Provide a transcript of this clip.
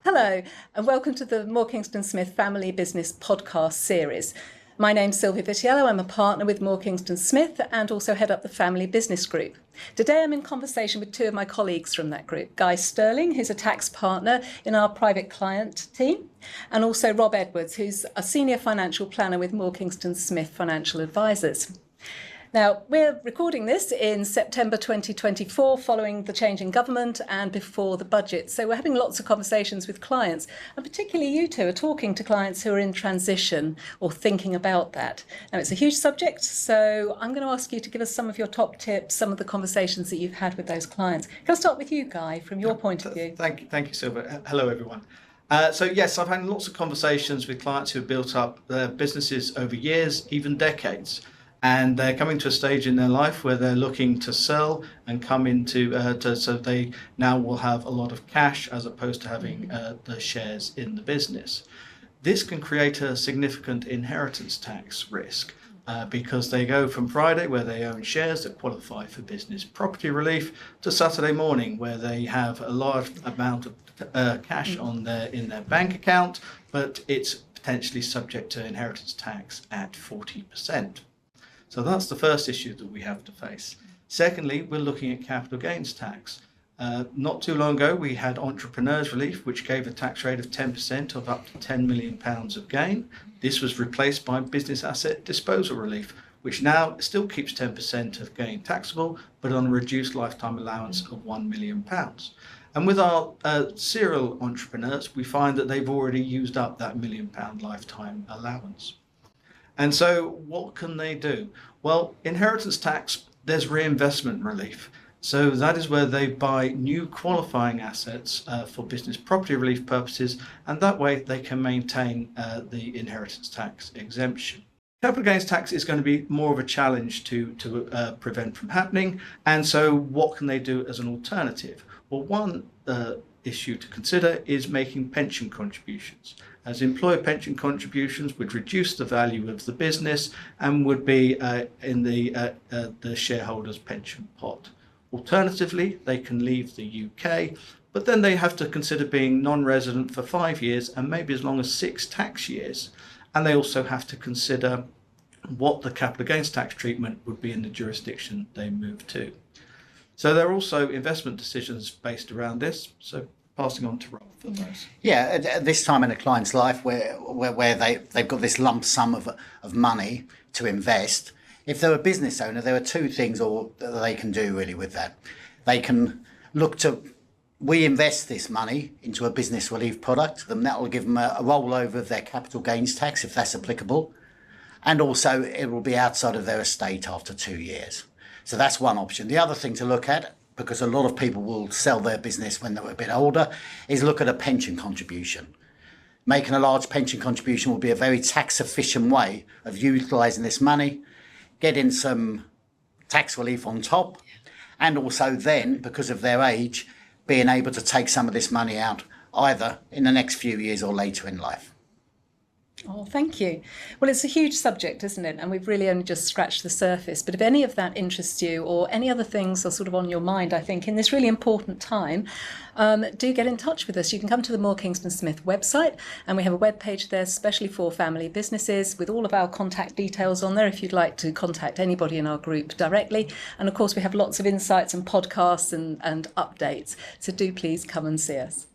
Hello, and welcome to the Moore Kingston Smith Family Business Podcast series. My name's Silvia Vitiello. I'm a partner with Moore Kingston Smith and also head up the Family Business Group. Today I'm in conversation with two of my colleagues from that group, Guy Sterling, who's a tax partner in our private client team, and also Rob Edwards, who's a senior financial planner with Moore Kingston Smith Financial Advisors. Now, we're recording this in September 2024, following the change in government and before the budget. So we're having lots of conversations with clients, and particularly you two are talking to clients who are in transition or thinking about that. Now, it's a huge subject, so I'm going to ask you to give us some of your top tips, some of the conversations that you've had with those clients. Can I start with you, Guy, from your point of view? Thank you, Silvia. Hello, everyone. Yes, I've had lots of conversations with clients who have built up their businesses over years, even decades. And they're coming to a stage in their life where they're looking to sell and come into, so they now will have a lot of cash as opposed to having the shares in the business. This can create a significant inheritance tax risk because they go from Friday, where they own shares that qualify for business property relief, to Saturday morning, where they have a large amount of cash in their bank account, but it's potentially subject to inheritance tax at 40%. So that's the first issue that we have to face. Secondly, we're looking at capital gains tax. Not too long ago, we had entrepreneurs relief, which gave a tax rate of 10% of up to £10 million of gain. This was replaced by business asset disposal relief, which now still keeps 10% of gain taxable, but on a reduced lifetime allowance of £1 million. And with our serial entrepreneurs, we find that they've already used up that £1 million lifetime allowance. And so what can they do? Well, inheritance tax, there's reinvestment relief. So that is where they buy new qualifying assets for business property relief purposes, and that way they can maintain the inheritance tax exemption. Capital gains tax is going to be more of a challenge to prevent from happening. And so what can they do as an alternative? Well, one issue to consider is making pension contributions, as employer pension contributions would reduce the value of the business and would be in the shareholders' pension pot. Alternatively, they can leave the UK, but then they have to consider being non-resident for 5 years and maybe as long as 6 tax years. And they also have to consider what the capital gains tax treatment would be in the jurisdiction they move to. So there are also investment decisions based around this. So passing on to Rob for those. Yeah, at this time in a client's life where they've got this lump sum of money to invest, if they're a business owner, there are 2 things that they can do really with that. They can look to reinvest this money into a business relief product, then that will give them a rollover of their capital gains tax if that's applicable. And also it will be outside of their estate after 2 years. So that's one option. The other thing to look at, because a lot of people will sell their business when they're a bit older, is look at a pension contribution. Making a large pension contribution will be a very tax efficient way of utilising this money, getting some tax relief on top, and also then, because of their age, being able to take some of this money out either in the next few years or later in life. Oh, thank you. Well, it's a huge subject, isn't it? And we've really only just scratched the surface. But if any of that interests you or any other things are sort of on your mind, I think, in this really important time, do get in touch with us. You can come to the Moore Kingston Smith website, and we have a webpage there especially for family businesses with all of our contact details on there if you'd like to contact anybody in our group directly. And of course, we have lots of insights and podcasts and updates. So do please come and see us.